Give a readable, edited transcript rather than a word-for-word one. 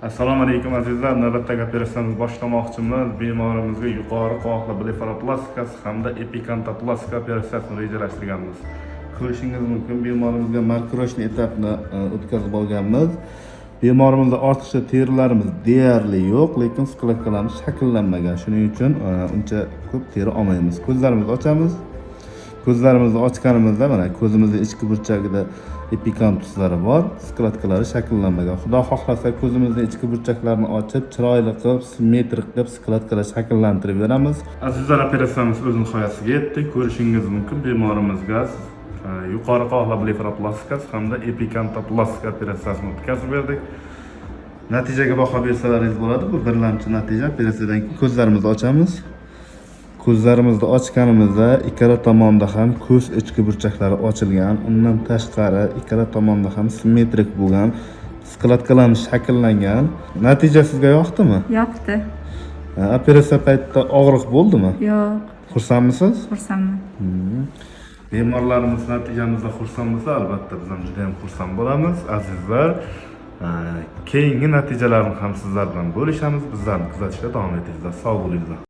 Assalomu alaykum azizlar. Navbatdagi operatsiyamizni boshlamoqchimiz. Bemorimizga yuqori qovoqli blefaroplastikasi hamda epikantoplastika operatsiyasini rejalashtirganmiz. Ko'rishingiz mumkin, bemorimizga markiroshniy etapni o'tkazib olganmiz. Bemorimizda ortiqcha terilarimiz deyarli yo'q, lekin skladkalarimiz shakllanmagan. Shuning uchun uncha ko'p teri olmaymiz. Ko'zlarimizni ochamiz. Ko'zlarimizni ochganimizda mana ko'zimizning ichki burchagida epikantuslari bor, skladkalari shakllanmagan. Xudo xohlasa ko'zimizning ichki burchaklarini ochib, chiroyli qilib, simmetrik qilib skladkalar shakllantirib beramiz. Azizlar, operatsiyamiz o'z nihoyasiga yetdi. Ko'rishingiz mumkin, bemorimizga yuqori qovoqli blefaroplastikasi hamda epikantoplastika operatsiyasini o'tkazib berdik. Natijaga baho bersalaringiz bo'ladi. Bu birlamchi natija. Operatsiyadan keyin ko'zlarimizni ochamiz. Ko'zlarimizni ochganimizda ikkala tomonda ham ko'z ichki burchaklari ochilgan, undan tashqari ikkala tomonda ham simmetrik bo'lgan, skladkalarimiz shakllangan. Natija sizga yoqdimi? Yoqdi. Operatsiya paytida og'riq bo'ldimi? Yo'q. Xursandmisiz? Xursandman. Bemorlarimiz natijamizdan xursand bo'lsa, albatta biz ham juda ham xursand bo'lamiz. Azizlar, keyingi natijalarni ham sizlar bilan bo'lishamiz. Bizlarni kuzatishda davom etingizlar. Sog' bo'linglar.